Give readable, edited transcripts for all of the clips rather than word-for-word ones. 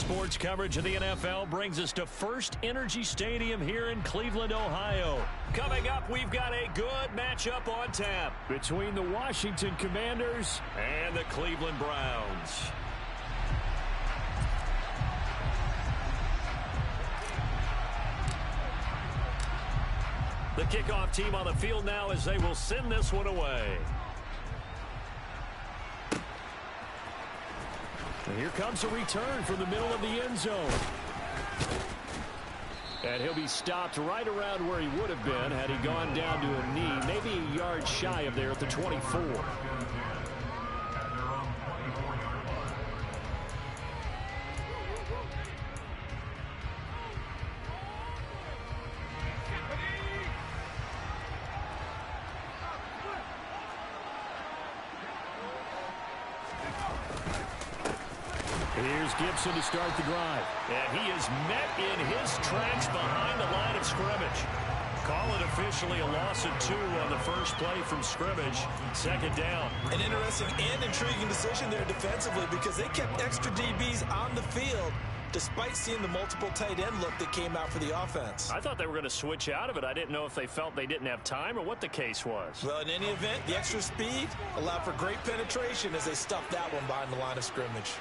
Sports coverage of the NFL brings us to First Energy Stadium here in Cleveland, Ohio. Coming up, we've got a good matchup on tap between the Washington Commanders and the Cleveland Browns. The kickoff team on the field now as they will send this one away. And here comes a return from the middle of the end zone. And he'll be stopped right around where he would have been had he gone down to a knee, maybe a yard shy of there at the 24. Here's Gibson to start the drive. And he is met in his tracks behind the line of scrimmage. Call it officially a loss of 2 on the first play from scrimmage. Second down. An interesting and intriguing decision there defensively because they kept extra DBs on the field despite seeing the multiple tight end look that came out for the offense. I thought they were going to switch out of it. I didn't know if they felt they didn't have time or what the case was. Well, in any event, the extra speed allowed for great penetration as they stuffed that one behind the line of scrimmage.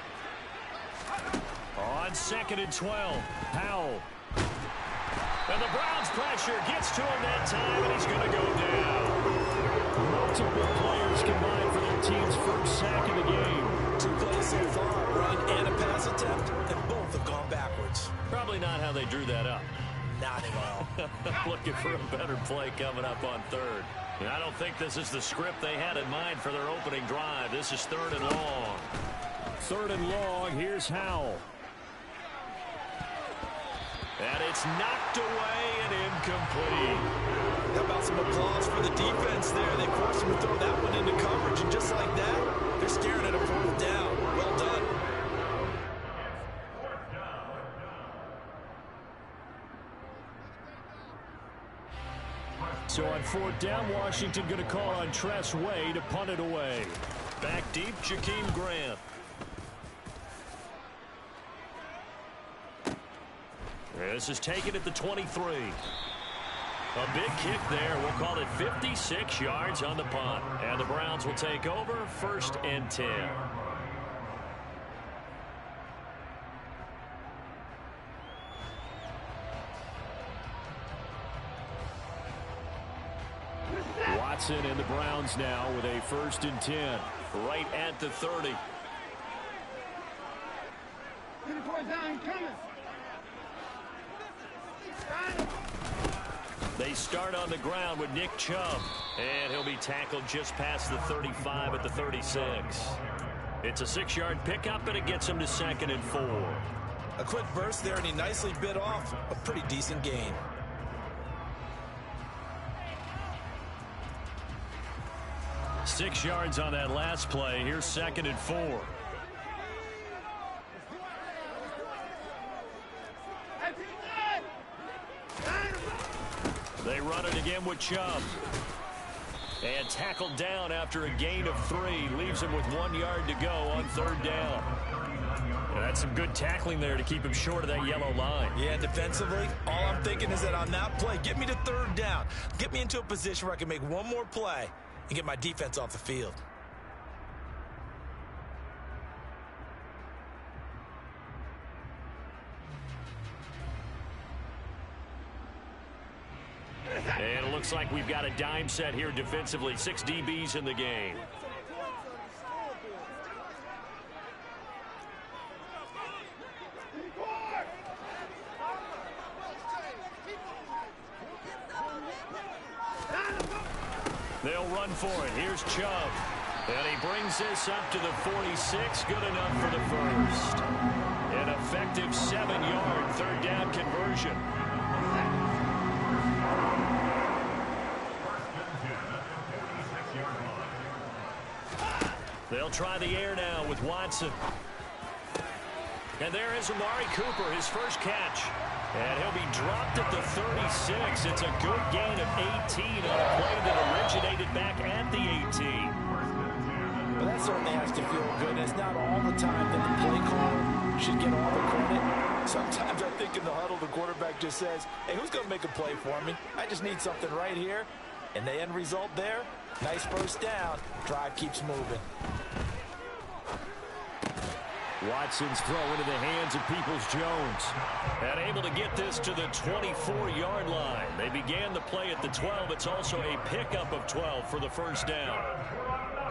On 2nd and 12, Powell. And the Browns pressure gets to him that time, and he's going to go down. Multiple players combined for their team's first sack of the game. 2 plays so far, run and a pass attempt, and both have gone backwards. Probably not how they drew that up. Not at all. Looking for a better play coming up on 3rd. And I don't think this is the script they had in mind for their opening drive. This is 3rd and long. 3rd and long, here's Howell. And it's knocked away and incomplete. How about some applause for the defense there? They forced him to throw that one into coverage, and just like that, they're staring at a 4th down. Well done. So on 4th down, Washington going to call on Tress Way to punt it away. Back deep, Jakeem Grant. This is taken at the 23. A big kick there. We'll call it 56 yards on the punt. And the Browns will take over 1st and 10. Watson and the Browns now with a 1st and 10. Right at the 30. They start on the ground with Nick Chubb, and he'll be tackled just past the 35 at the 36. It's a 6-yard pickup, and it gets him to 2nd and 4. A quick burst there, and he nicely bit off a pretty decent gain. Six yards on that last play. Here's 2nd and 4. They run it again with Chubb. And tackled down after a gain of 3. Leaves him with 1 yard to go on 3rd down. And that's some good tackling there to keep him short of that yellow line. Yeah, defensively, all I'm thinking is that on that play, get me to 3rd down. Get me into a position where I can make one more play and get my defense off the field. And it looks like we've got a dime set here defensively. 6 DBs in the game. They'll run for it. Here's Chubb. And he brings this up to the 46. Good enough for the first. An effective 7-yard 3rd down conversion. They'll try the air now with Watson. And there is Amari Cooper, his first catch. And he'll be dropped at the 36. It's a good gain of 18 on a play that originated back at the 18. Well, that certainly has to feel good. It's not all the time that the play caller should get all the credit. Sometimes I think in the huddle, the quarterback just says, hey, who's going to make a play for me? I just need something right here. And the end result there, nice first down. Drive keeps moving. Watson's throw into the hands of Peoples-Jones. And able to get this to the 24-yard line. They began the play at the 12. It's also a pickup of 12 for the first down.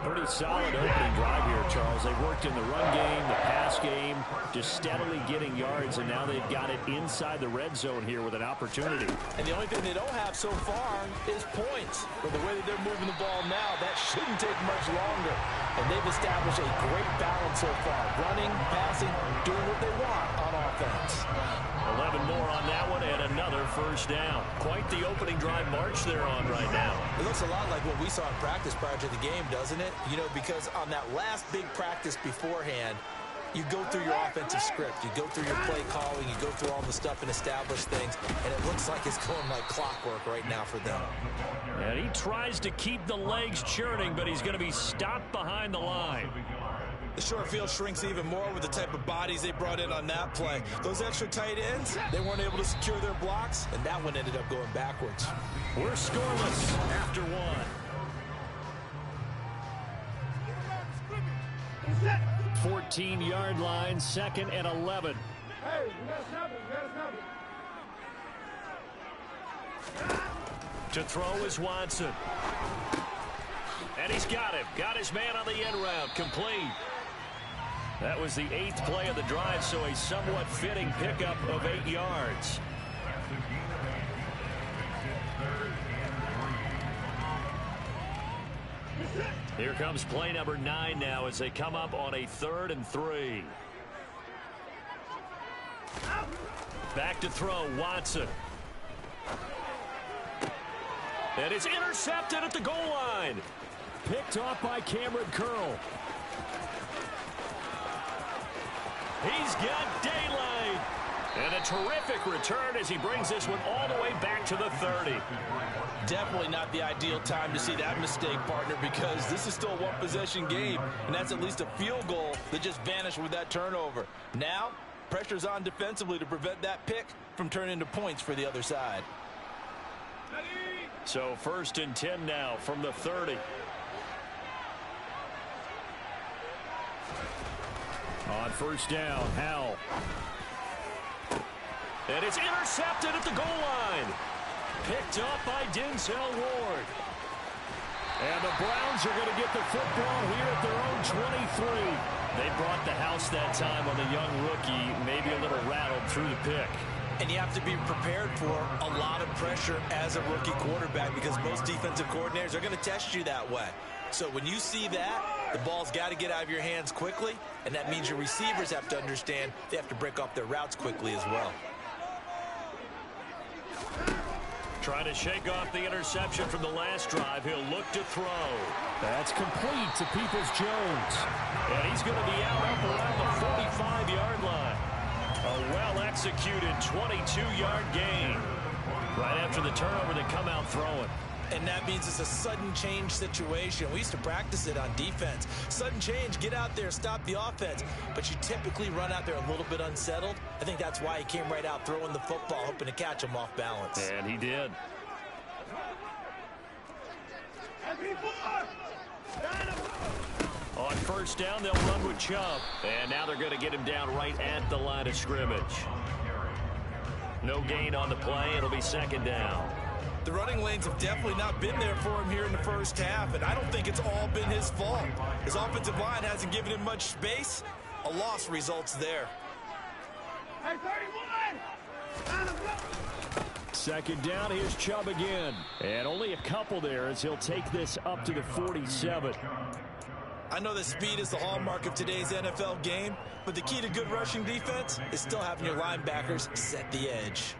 Pretty solid opening drive here, Charles. They worked in the run game, the pass game, just steadily getting yards, and now they've got it inside the red zone here with an opportunity. And the only thing they don't have so far is points. But the way that they're moving the ball now, that shouldn't take much longer. And they've established a great balance so far. Running, passing, doing what they want on offense. 11 more on that one and another first down. Quite the opening drive march they're on right now. It looks a lot like what we saw in practice prior to the game, doesn't it? You know, because on that last big practice beforehand, you go through your offensive script, you go through your play calling, you go through all the stuff and establish things, and it looks like it's going like clockwork right now for them. And he tries to keep the legs churning, but he's going to be stopped behind the line. The short field shrinks even more with the type of bodies they brought in on that play. Those extra tight ends, they weren't able to secure their blocks, and that one ended up going backwards. We're scoreless after one. 14-yard line, 2nd and 11. Hey, we got something. To throw is Watson. And he's got him. Got his man on the end route. Complete. That was the 8th play of the drive, so a somewhat fitting pickup of 8 yards. Here comes play number 9 now as they come up on a 3rd and 3. Back to throw, Watson. And it's intercepted at the goal line. Picked off by Cameron Curl. He's got daylight. And a terrific return as he brings this one all the way back to the 30. Definitely not the ideal time to see that mistake, partner, because this is still a one-possession game, and that's at least a field goal that just vanished with that turnover. Now, pressure's on defensively to prevent that pick from turning into points for the other side. So 1st and 10 now from the 30. On first down, Howell. And it's intercepted at the goal line. Picked up by Denzel Ward. And the Browns are going to get the football here at their own 23. They brought the house that time on the young rookie, maybe a little rattled through the pick. And you have to be prepared for a lot of pressure as a rookie quarterback because most defensive coordinators are going to test you that way. So when you see that, the ball's got to get out of your hands quickly, and that means your receivers have to understand they have to break off their routes quickly as well. Trying to shake off the interception from the last drive. He'll look to throw. That's complete to Peoples-Jones. And he's going to be out up around the 45-yard line. A well-executed 22-yard gain. Right after the turnover, they come out throwing. And that means it's a sudden change situation. We used to practice it on defense. Sudden change, get out there, stop the offense. But you typically run out there a little bit unsettled. I think that's why he came right out throwing the football, hoping to catch him off balance. And he did. On first down, they'll run with Chubb. And now they're going to get him down right at the line of scrimmage. No gain on the play. It'll be 2nd down. The running lanes have definitely not been there for him here in the first half, and I don't think it's all been his fault. His offensive line hasn't given him much space. A loss results there. Hey, 31! 2nd down, here's Chubb again. And only a couple there as he'll take this up to the 47. I know that speed is the hallmark of today's NFL game, but the key to good rushing defense is still having your linebackers set the edge.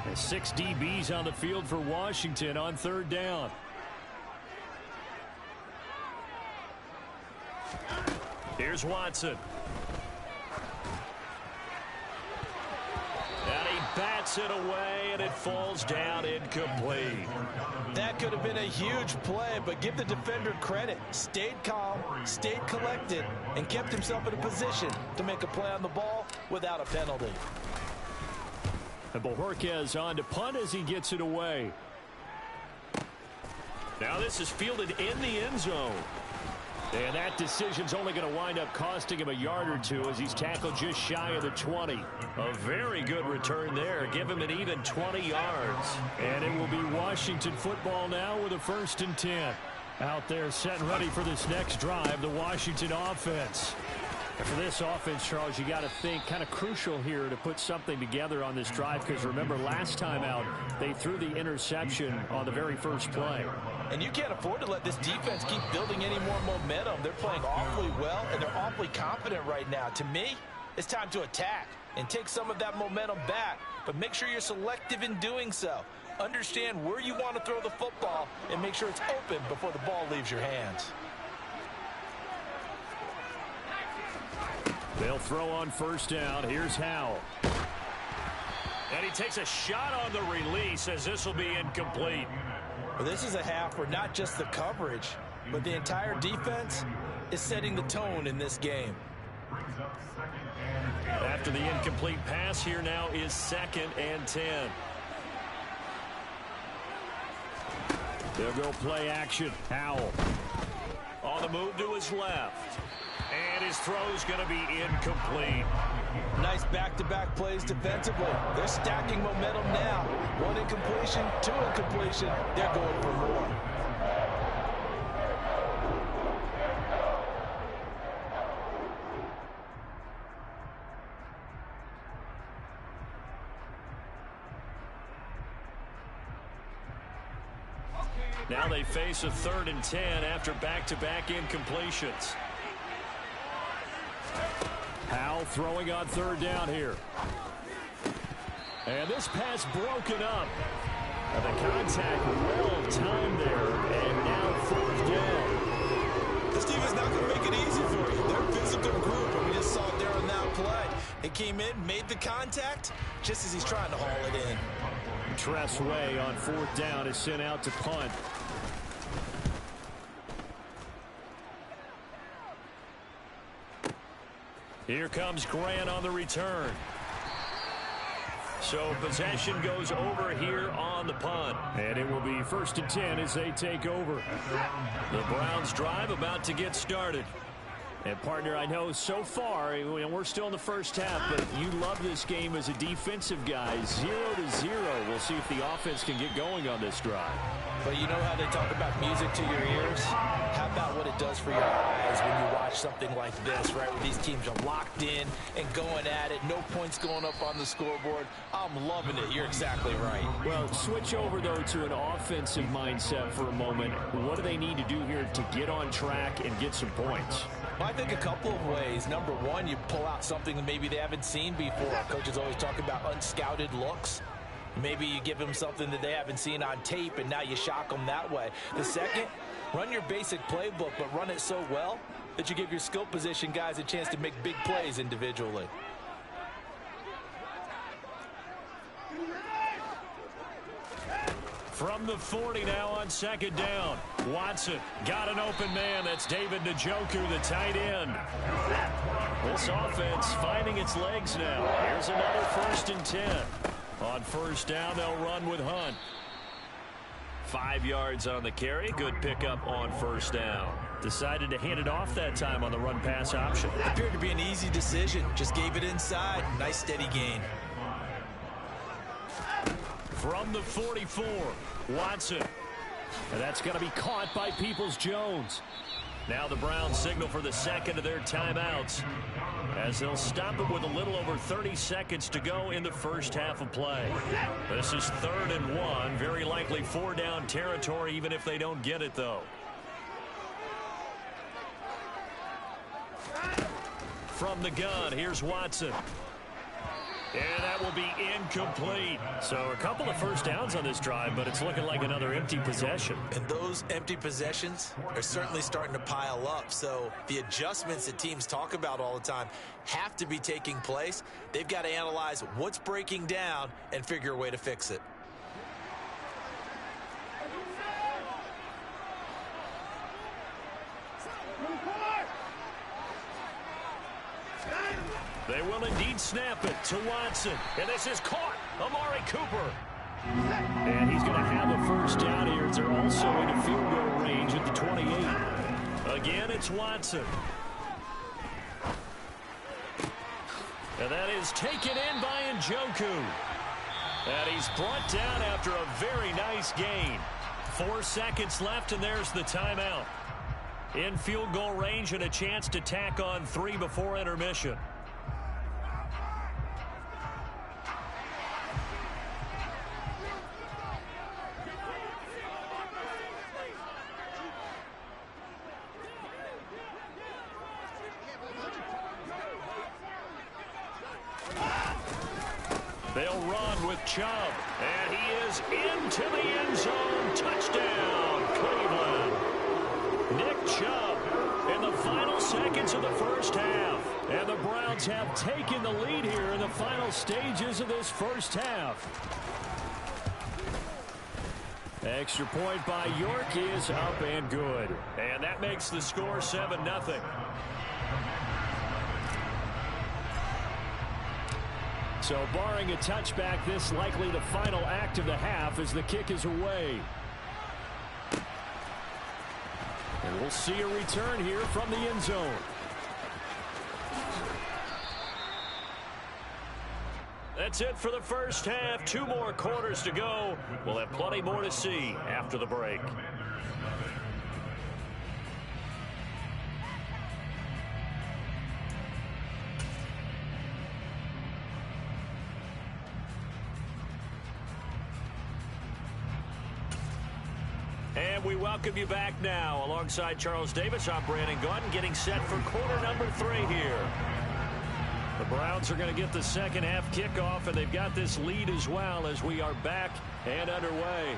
And 6 DBs on the field for Washington on 3rd down. Here's Watson. And he bats gets it away, and it falls down incomplete. That could have been a huge play, but give the defender credit. Stayed calm, stayed collected, and kept himself in a position to make a play on the ball without a penalty. And Bojorquez on to punt as he gets it away. Now this is fielded in the end zone. And that decision's only going to wind up costing him a yard or two as he's tackled just shy of the 20. A very good return there. Give him an even 20 yards. And it will be Washington football now with a 1st and 10. Out there set and ready for this next drive, the Washington offense. And for this offense, Charles, you got to think kind of crucial here to put something together on this drive, because remember last time out they threw the interception on the very first play. And you can't afford to let this defense keep building any more momentum. They're playing awfully well, and they're awfully confident right now. To me, it's time to attack and take some of that momentum back, but make sure you're selective in doing so. Understand where you want to throw the football and make sure it's open before the ball leaves your hands. They'll throw on 1st down. Here's Howell. And he takes a shot on the release as this will be incomplete. Well, this is a half where not just the coverage, but the entire defense is setting the tone in this game. After the incomplete pass, here now is 2nd and 10. They'll go play action. Howell on the move to his left. And his throw's going to be incomplete. Nice back-to-back plays defensively. They're stacking momentum now. 1 incompletion, 2 incompletion. They're going for more. Now they face a 3rd and 10 after back-to-back incompletions. Howell throwing on 3rd down here. And this pass broken up. And the contact well timed there. And now 4th down. This team is not going to make it easy for you. They're a physical group, and we just saw it there on that play. It came in, made the contact, just as he's trying to haul it in. Tress Way on 4th down is sent out to punt. Here comes Grant on the return. So possession goes over here on the punt. And it will be 1st and 10 as they take over. The Browns drive about to get started. And, partner, I know so far, and we're still in the first half, but you love this game as a defensive guy. 0-0. We'll see if the offense can get going on this drive. But you know how they talk about music to your ears? How about what it does for your eyes when you watch something like this, right? Where these teams are locked in and going at it. No points going up on the scoreboard. I'm loving it. You're exactly right. Well, switch over, though, to an offensive mindset for a moment. What do they need to do here to get on track and get some points? I think a couple of ways. Number one, you pull out something that maybe they haven't seen before. Coaches always talk about unscouted looks. Maybe you give them something that they haven't seen on tape, and now you shock them that way. The second, run your basic playbook, but run it so well that you give your skill position guys a chance to make big plays individually. From the 40 now on 2nd down. Watson got an open man. That's David Njoku, the tight end. This offense finding its legs now. Here's another 1st and 10. On 1st down, they'll run with Hunt. 5 yards on the carry. Good pickup on 1st down. Decided to hand it off that time on the run-pass option. Appeared to be an easy decision. Just gave it inside. Nice steady gain. From the 44, Watson. And that's going to be caught by Peoples-Jones. Now the Browns signal for the 2nd of their timeouts, as they'll stop it with a little over 30 seconds to go in the first half of play. This is 3rd and 1. Very likely 4-down territory, even if they don't get it, though. From the gun, here's Watson. And that will be incomplete. So a couple of first downs on this drive, but it's looking like another empty possession. And those empty possessions are certainly starting to pile up. So the adjustments that teams talk about all the time have to be taking place. They've got to analyze what's breaking down and figure a way to fix it. They will indeed snap it to Watson. And this is caught. Amari Cooper. And he's going to have a first down here. They're also into field goal range at the 28. Again, it's Watson. And that is taken in by Njoku. And he's brought down after a very nice gain. 4 seconds left, and there's the timeout. In field goal range and a chance to tack on 3 before intermission. They'll run with Chubb, and he is into the end zone. Touchdown, Cleveland. Nick Chubb in the final seconds of the first half. And the Browns have taken the lead here in the final stages of this first half. Extra point by York is up and good. And that makes the score 7-0. So barring a touchback, this likely the final act of the half as the kick is away. And we'll see a return here from the end zone. That's it for the first half. 2 more quarters to go. We'll have plenty more to see after the break. And we welcome you back now. Alongside Charles Davis, I'm Brandon Gaudin, getting set for quarter number 3 here. The Browns are going to get the second half kickoff, and they've got this lead as well as we are back and underway.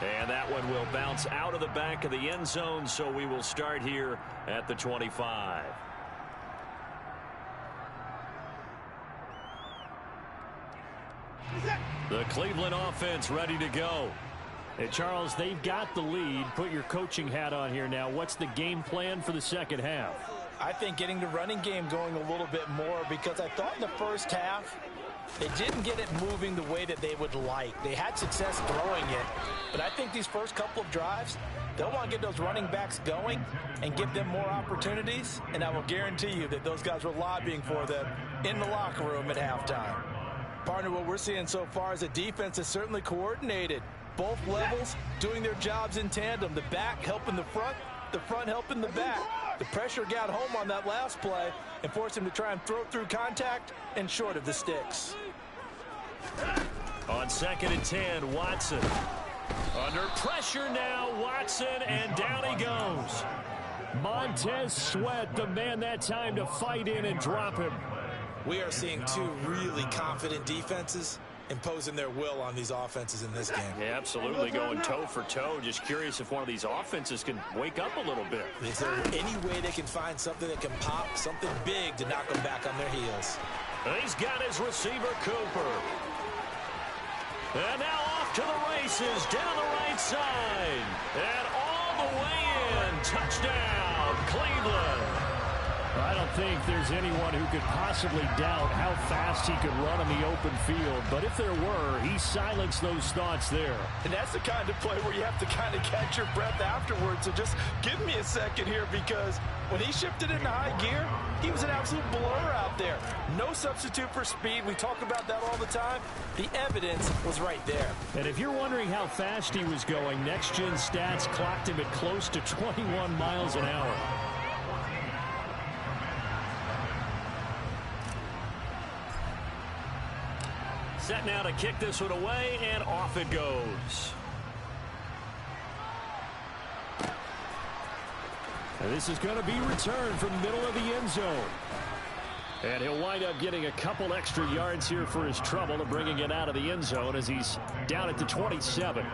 And that one will bounce out of the back of the end zone, so we will start here at the 25. The Cleveland offense ready to go. Hey, Charles, they've got the lead. Put your coaching hat on here now. What's the game plan for the second half? I think getting the running game going a little bit more, because I thought in the first half they didn't get it moving the way that they would like. They had success throwing it, but I think these first couple of drives, they'll want to get those running backs going and give them more opportunities, and I will guarantee you that those guys were lobbying for them in the locker room at halftime. Partner, what we're seeing so far is a defense that's certainly coordinated. Both levels doing their jobs in tandem. The back helping the front helping the back. The pressure got home on that last play and forced him to try and throw through contact and short of the sticks. On 2nd and 10, Watson. Under pressure now, Watson, and down he goes. Montez Sweat, the man that time to fight in and drop him. We are seeing 2 really confident defenses imposing their will on these offenses in this game. Yeah, absolutely, going toe for toe. Just curious if one of these offenses can wake up a little bit. Is there any way they can find something that can pop, something big to knock them back on their heels? And he's got his receiver, Cooper. And now off to the races, down the right side. And all the way in. Touchdown, Cleveland. I don't think there's anyone who could possibly doubt how fast he could run in the open field. But if there were, he silenced those thoughts there. And that's the kind of play where you have to kind of catch your breath afterwards. So just give me a second here, because when he shifted into high gear, he was an absolute blur out there. No substitute for speed. We talk about that all the time. The evidence was right there. And if you're wondering how fast he was going, Next Gen Stats clocked him at close to 21 miles an hour. Set now to kick this one away, and off it goes. And this is going to be returned from the middle of the end zone. And he'll wind up getting a couple extra yards here for his trouble and bringing it out of the end zone as he's down at the 27.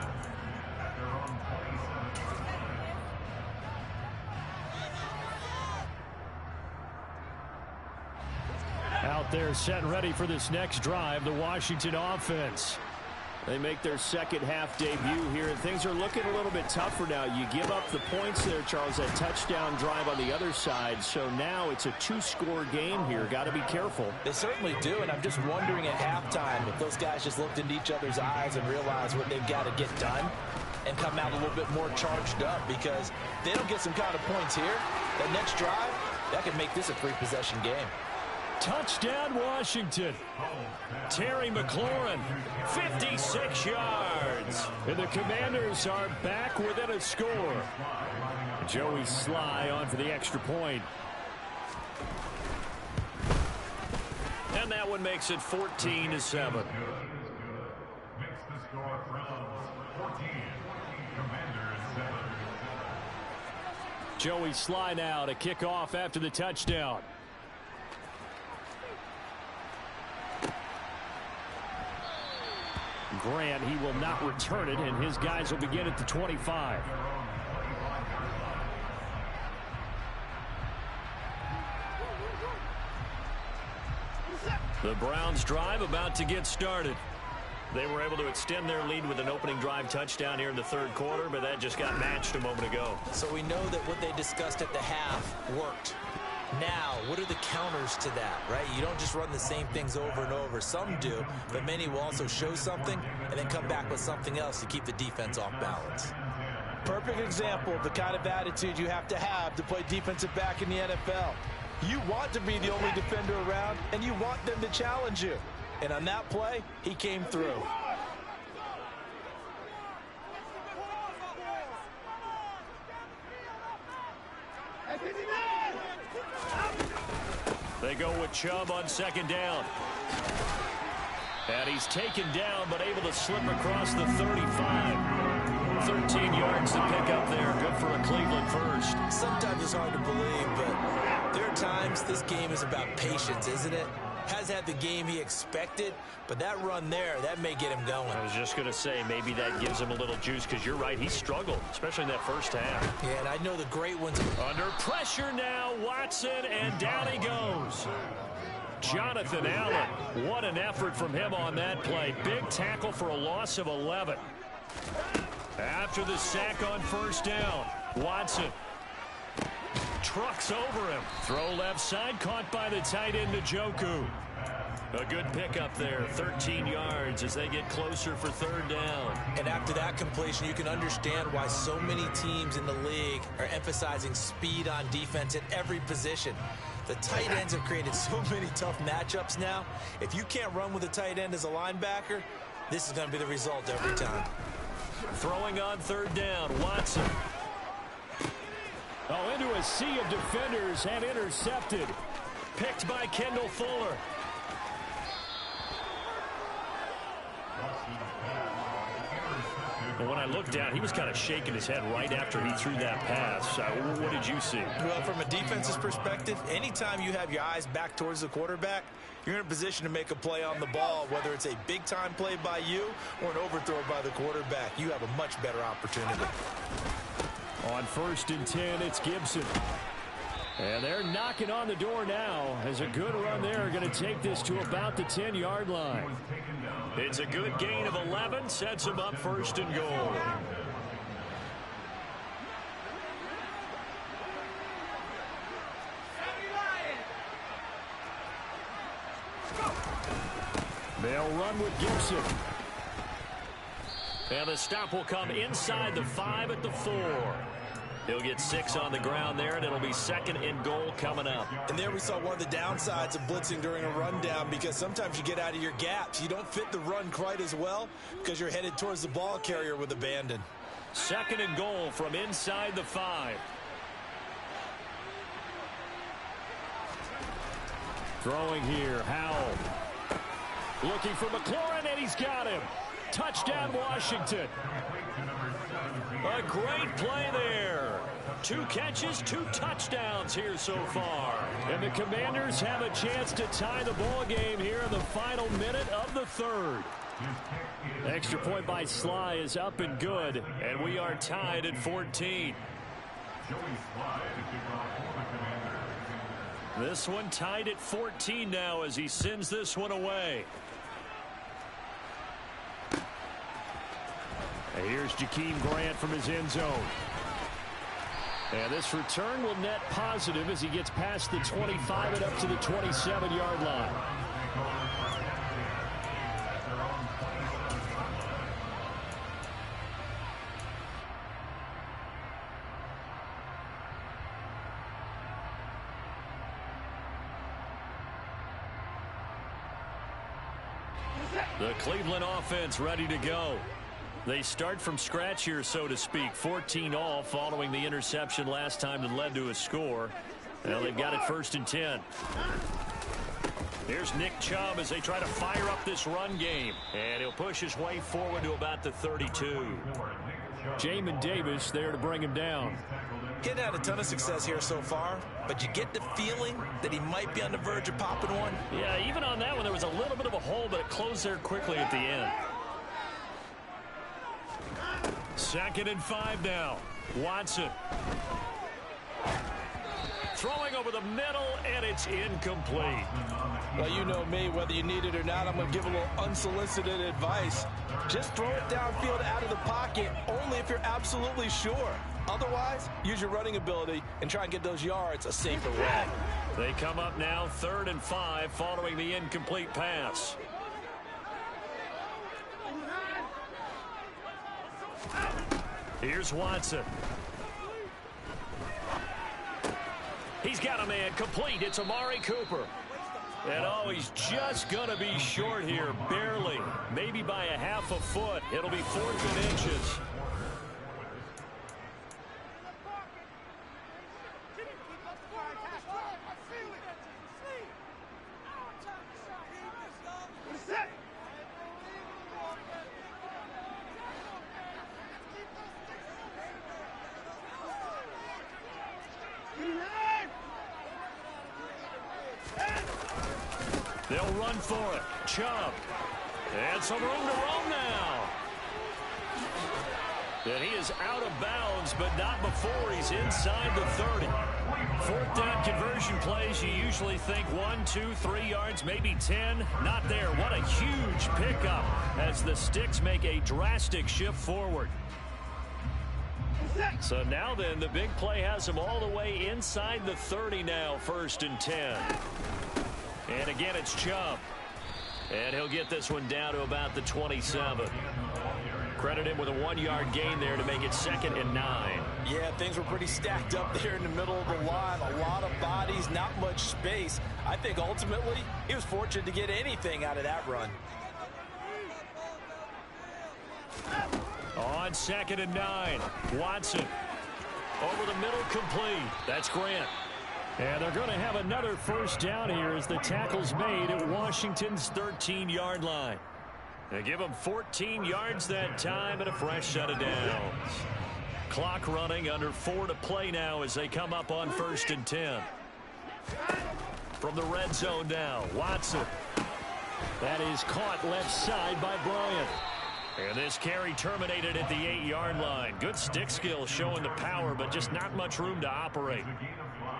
Out there set and ready for this next drive, the Washington offense. They make their second half debut here, and things are looking a little bit tougher now. You give up the points there, Charles, that touchdown drive on the other side. So now it's a two-score game here. Got to be careful. They certainly do, and I'm just wondering at halftime if those guys just looked into each other's eyes and realized what they've got to get done and come out a little bit more charged up, because if they don't get some kind of points here, that next drive, that could make this a three-possession game. Touchdown, Washington. Terry McLaurin, 56 yards. And the Commanders are back within a score. Joey Sly on for the extra point. And that one makes it 14-7. Joey Sly now to kick off after the touchdown. Grant, he will not return it, and his guys will begin at the 25. The Browns drive about to get started. They were able to extend their lead with an opening drive touchdown here in the third quarter, but that just got matched a moment ago. So we know that what they discussed at the half worked. Now, what are the counters to that, right? You don't just run the same things over and over. Some do, but many will also show something and then come back with something else to keep the defense off balance. Perfect example of the kind of attitude you have to play defensive back in the NFL. You want to be the only defender around, and you want them to challenge you. And on that play, he came through. They go with Chubb on second down. And he's taken down, but able to slip across the 35. 13 yards to pick up there. Good for a Cleveland first. Sometimes it's hard to believe, but there are times this game is about patience, isn't it? Has had the game he expected, but that run there, that may get him going. I was just going to say, maybe that gives him a little juice, because you're right, he struggled, especially in that first half. Yeah, and I know the great ones. Under pressure now, Watson, and down he goes. Jonathan Allen, what an effort from him on that play. Big tackle for a loss of 11. After the sack on first down, Watson trucks over him. Throw left side, caught by the tight end Njoku. A good pickup there, 13 yards as they get closer for third down. And after that completion, you can understand why so many teams in the league are emphasizing speed on defense at every position. The tight ends have created so many tough matchups now. If you can't run with a tight end as a linebacker, this is going to be the result every time. Throwing on third down, Watson. Oh, into a sea of defenders and intercepted. Picked by Kendall Fuller. But when I looked down, he was kind of shaking his head right after he threw that pass. What did you see? Well, from a defense's perspective, anytime you have your eyes back towards the quarterback, you're in a position to make a play on the ball, whether it's a big-time play by you or an overthrow by the quarterback. You have a much better opportunity. On 1st and 10, it's Gibson. And they're knocking on the door now as a good run there. Going to take this to about the 10-yard line. It's a good gain of 11. Sets him up 1st and goal. They'll run with Gibson. And the stop will come inside the 5 at the 4. He'll get 6 on the ground there, and it'll be 2nd and goal coming up. And there we saw one of the downsides of blitzing during a rundown, because sometimes you get out of your gaps. You don't fit the run quite as well because you're headed towards the ball carrier with abandon. 2nd and goal from inside the 5. Throwing here, Howell. Looking for McLaurin, and he's got him. Touchdown, Washington. A great play there. 2 catches, 2 touchdowns here so far. And the Commanders have a chance to tie the ball game here in the final minute of the third. Extra point by Sly is up and good, and we are tied at 14. This one tied at 14 now as he sends this one away. And here's Jakeem Grant from his end zone. And this return will net positive as he gets past the 25 and up to the 27-yard line. The Cleveland offense ready to go. They start from scratch here, so to speak. 14 all following the interception last time that led to a score. Now they've got it 1st and 10. Here's Nick Chubb as they try to fire up this run game. And he'll push his way forward to about the 32. Jamin Davis there to bring him down. He's had a ton of success here so far, but you get the feeling that he might be on the verge of popping one. Yeah, even on that one, there was a little bit of a hole, but it closed there quickly at the end. 2nd and 5 now. Watson. Throwing over the middle, and it's incomplete. Well, you know me, whether you need it or not, I'm going to give a little unsolicited advice. Just throw it downfield out of the pocket, only if you're absolutely sure. Otherwise, use your running ability and try and get those yards a safer way. They come up now 3rd and 5 following the incomplete pass. Here's Watson. He's got a man complete. It's Amari Cooper. And oh, he's just going to be short here, barely. Maybe by a half a foot. It'll be 4th and inches. They'll run for it. Chubb. And some room to roam now. And he is out of bounds, but not before he's inside the 30. 4th down conversion plays, you usually think 1, 2, 3 yards, maybe 10. Not there. What a huge pickup as the Sticks make a drastic shift forward. So now then, the big play has him all the way inside the 30 now, 1st and 10. And again, it's Chubb. And he'll get this one down to about the 27. Credit him with a 1-yard gain there to make it 2nd and 9. Yeah, things were pretty stacked up there in the middle of the line. A lot of bodies, not much space. I think ultimately he was fortunate to get anything out of that run. On 2nd and 9, Watson. Over the middle, complete. That's Grant. And they're going to have another 1st down here as the tackle's made at Washington's 13-yard line. They give them 14 yards that time and a fresh set of downs. Clock running, under 4 to play now as they come up on 1st and 10. From the red zone now, Watson. That is caught left side by Bryant. And this carry terminated at the 8-yard line. Good stick skill showing the power, but just not much room to operate.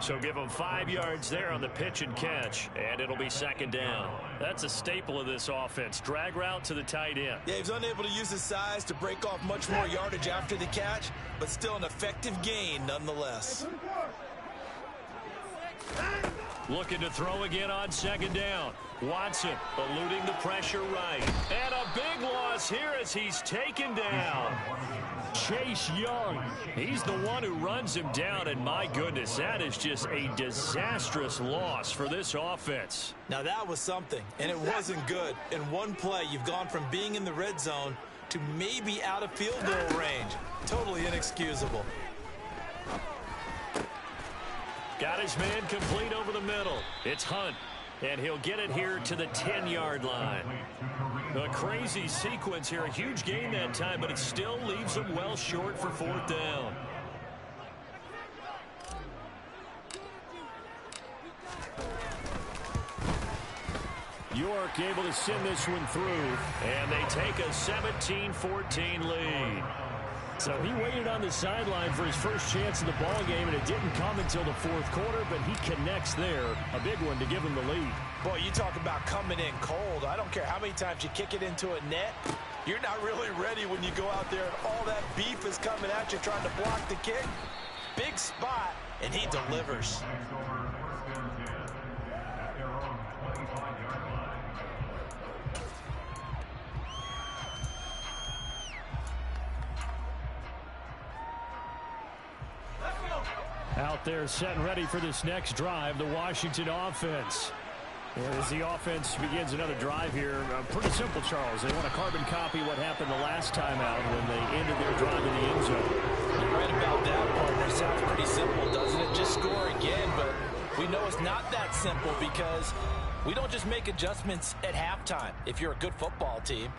So give him 5 yards there on the pitch and catch, and it'll be 2nd down. That's a staple of this offense. Drag route to the tight end. Yeah, he's unable to use his size to break off much more yardage after the catch, but still an effective gain nonetheless. Looking to throw again on 2nd down. Watson eluding the pressure right. And a big loss here as he's taken down. Chase Young. He's the one who runs him down, and my goodness, that is just a disastrous loss for this offense. Now that was something, and it wasn't good. In one play, you've gone from being in the red zone to maybe out of field goal range. Totally inexcusable. Got his man complete over the middle. It's Hunt, and he'll get it here to the 10-yard line. A crazy sequence here. A huge gain that time, but it still leaves him well short for 4th down. York able to send this one through, and they take a 17-14 lead. So he waited on the sideline for his first chance in the ball game, and it didn't come until the fourth quarter, but he connects there. A big one to give him the lead. Boy, you talk about coming in cold. I don't care how many times you kick it into a net. You're not really ready when you go out there and all that beef is coming at you trying to block the kick. Big spot, and he delivers. Out there set and ready for this next drive, the Washington offense. And as the offense begins another drive here, pretty simple, Charles. They want to carbon copy what happened the last time out when they ended their drive in the end zone. You're right about that, partner. Sounds pretty simple, doesn't it? Just score again, but we know it's not that simple because we don't just make adjustments at halftime. If you're a good football team,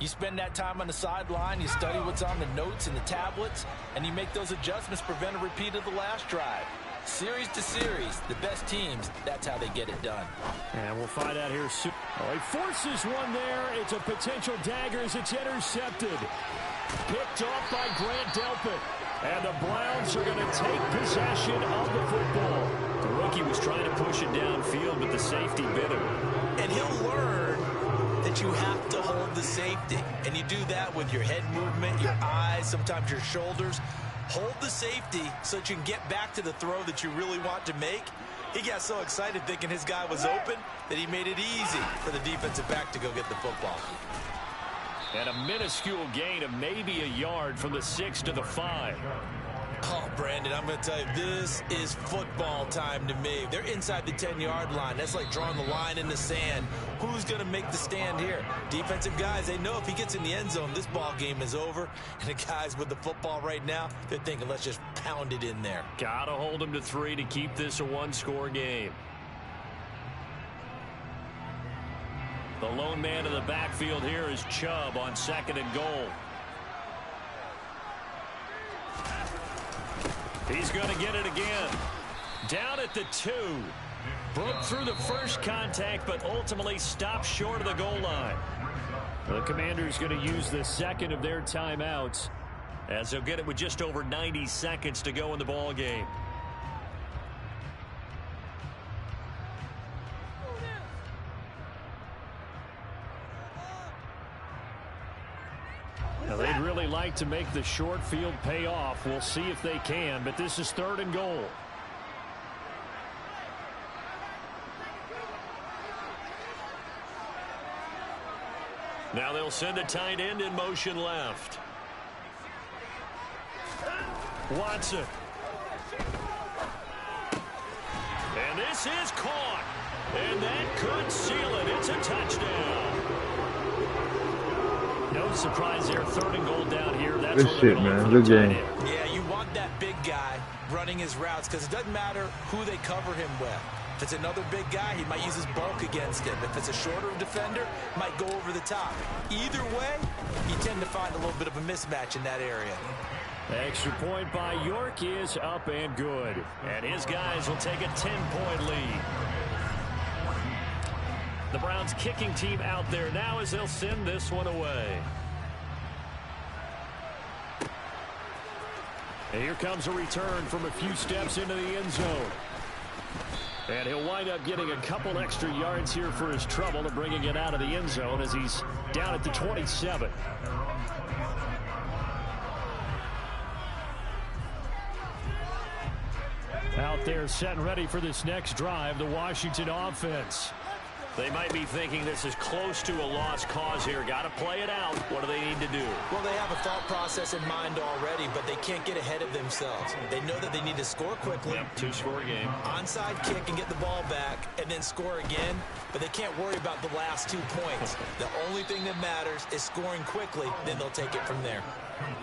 you spend that time on the sideline, you study what's on the notes and the tablets, and you make those adjustments, prevent a repeat of the last drive. Series to series, the best teams, that's how they get it done. And we'll find out here soon. Oh, he forces one there. It's a potential dagger as it's intercepted. Picked off by Grant Delpit. And the Browns are going to take possession of the football. The rookie was trying to push it downfield, but the safety bit him. And he'll learn that you have to hold the safety. And you do that with your head movement, your eyes, sometimes your shoulders. Hold the safety so that you can get back to the throw that you really want to make. He got so excited thinking his guy was open that he made it easy for the defensive back to go get the football. And a minuscule gain of maybe a yard from the 6 to the 5. Oh, Brandon, I'm going to tell you, this is football time to me. They're inside the 10-yard line. That's like drawing the line in the sand. Who's going to make the stand here? Defensive guys, they know if he gets in the end zone, this ball game is over. And the guys with the football right now, they're thinking, let's just pound it in there. Got to hold them to 3 to keep this a one-score game. The lone man in the backfield here is Chubb on 2nd and goal. He's going to get it again. Down at the 2. Broke through the first contact, but ultimately stopped short of the goal line. The Commanders going to use the second of their timeouts as they'll get it with just over 90 seconds to go in the ball game. Now, they'd really like to make the short field pay off. We'll see if they can, but this is 3rd and goal. Now they'll send a tight end in motion left. Watson. And this is caught. And that could seal it. It's a touchdown. No surprise there. 3rd and goal down here. That's good shit, man. Good game. Yeah, you want that big guy running his routes because it doesn't matter who they cover him with. If it's another big guy, he might use his bulk against him. If it's a shorter defender, might go over the top. Either way, you tend to find a little bit of a mismatch in that area. Extra point by York is up and good. And his guys will take a 10-point lead. The Browns kicking team out there now as they'll send this one away. And here comes a return from a few steps into the end zone. And he'll wind up getting a couple extra yards here for his trouble and bringing it out of the end zone as he's down at the 27. Out there set and ready for this next drive, the Washington offense. They might be thinking this is close to a lost cause here. Got to play it out. What do they need to do? Well, they have a thought process in mind already, but they can't get ahead of themselves. They know that they need to score quickly. Yep, 2-score game. Onside kick and get the ball back and then score again, but they can't worry about the last 2 points. The only thing that matters is scoring quickly, then they'll take it from there.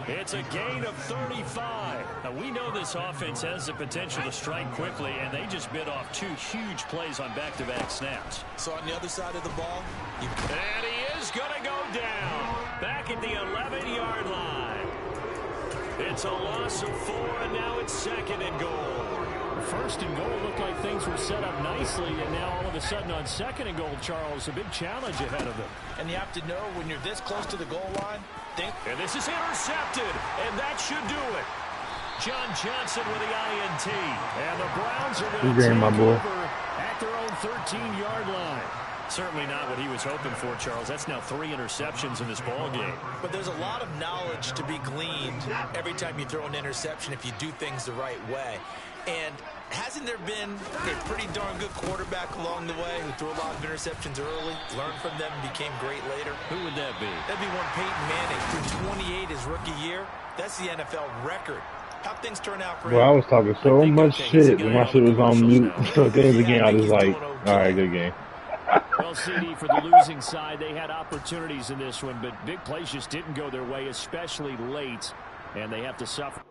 It's a gain of 35. Now, we know this offense has the potential to strike quickly, and they just bit off 2 huge plays on back-to-back snaps. So on the other side of the ball, and he is going to go down back at the 11-yard line. It's a loss of 4, and now it's 2nd and goal. first and goal, looked like things were set up nicely, and now all of a sudden on second and goal, Charles, a big challenge ahead of them. And you have to know when you're this close to the goal line. And this is intercepted, and that should do it. John Johnson with the INT, and the Browns are going to take over at their own 13-yard line. Certainly not what he was hoping for, Charles. That's now 3 interceptions in this ball game. But there's a lot of knowledge to be gleaned every time you throw an interception if you do things the right way. And hasn't there been a pretty darn good quarterback along the way who threw a lot of interceptions early, learned from them, and became great later? Who would that be? That'd be one Peyton Manning, threw 28 his rookie year. That's the NFL record. How things turn out for him? Bro, I was talking so much shit when my shit was on mute. So at the end of the game, I was like, all right, good game. Well, CD, for the losing side, they had opportunities in this one, but big plays just didn't go their way, especially late, and they have to suffer.